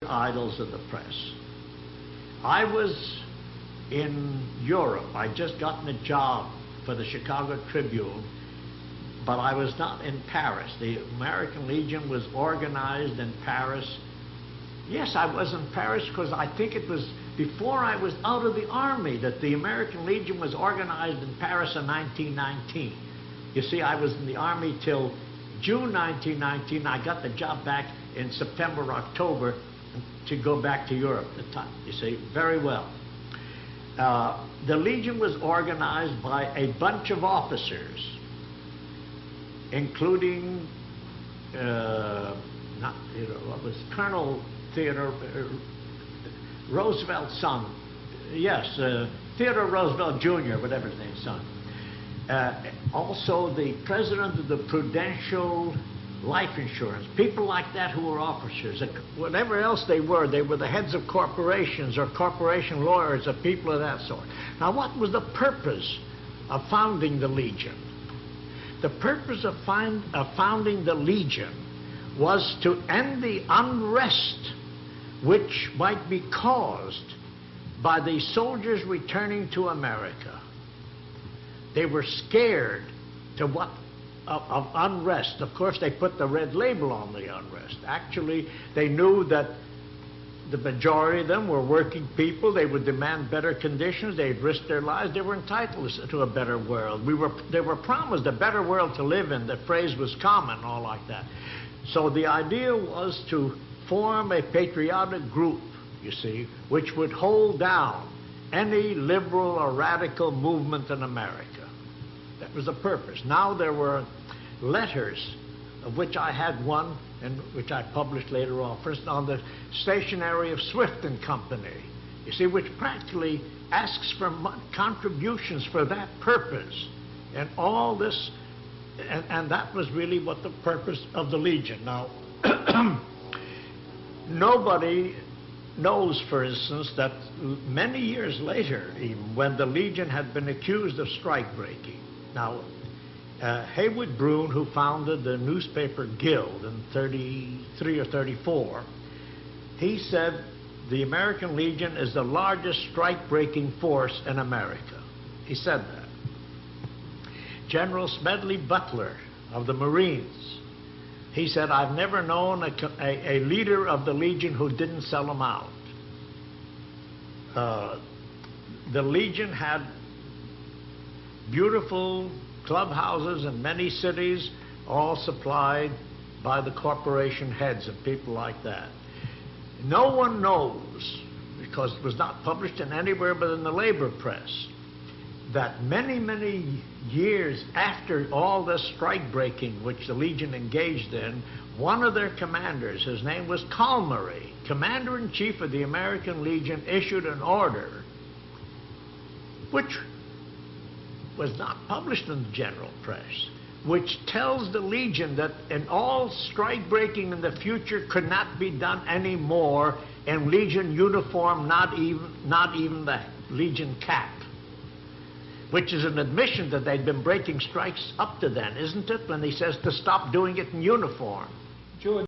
idols of the press. I was in Europe. I'd just gotten a job for the Chicago Tribune, but I was not in Paris. The American Legion was organized in Paris. Yes, I was in Paris because I think it was before I was out of the Army that the American Legion was organized in Paris in 1919. You see, I was in the Army till June 1919. I got the job back in September, October to go back to Europe at the time. You see, very well. The Legion was organized by a bunch of officers, including what was Colonel Theodore Roosevelt's son. Yes, Theodore Roosevelt Jr., whatever his name's son. Also the president of the Prudential Life Insurance, people like that who were officers. Whatever else they were the heads of corporations or corporation lawyers or people of that sort. Now, what was the purpose of founding the Legion? The purpose of founding the Legion was to end the unrest which might be caused by the soldiers returning to America. They were scared of unrest. Of course, they put the red label on the unrest. Actually, they knew that the majority of them were working people. They would demand better conditions. They'd risk their lives. They were entitled to a better world. They were promised a better world to live in. The phrase was common, all like that. So the idea was to form a patriotic group, you see, which would hold down any liberal or radical movement in America. That was the purpose. Now there were letters, of which I had one, and which I published later on, first on the stationery of Swift and Company, you see, which practically asks for contributions for that purpose. And all this, and that was really what the purpose of the Legion. Now, nobody knows, for instance, that many years later, even when the Legion had been accused of strike breaking. Now, Haywood Broun, who founded the newspaper Guild in 33 or 34, he said the American Legion is the largest strike-breaking force in America. He said that. General Smedley Butler of the Marines, he said, I've never known a leader of the Legion who didn't sell them out. The Legion had beautiful clubhouses in many cities, all supplied by the corporation heads and people like that. No one knows, because it was not published in anywhere but in the labor press, that many, many years after all this strike breaking which the Legion engaged in, one of their commanders, his name was Calmery, commander-in-chief of the American Legion, issued an order which was not published in the general press, which tells the Legion that in all strike breaking in the future could not be done anymore in Legion uniform, not even the Legion cap, which is an admission that they'd been breaking strikes up to then, isn't it, when he says to stop doing it in uniform. George.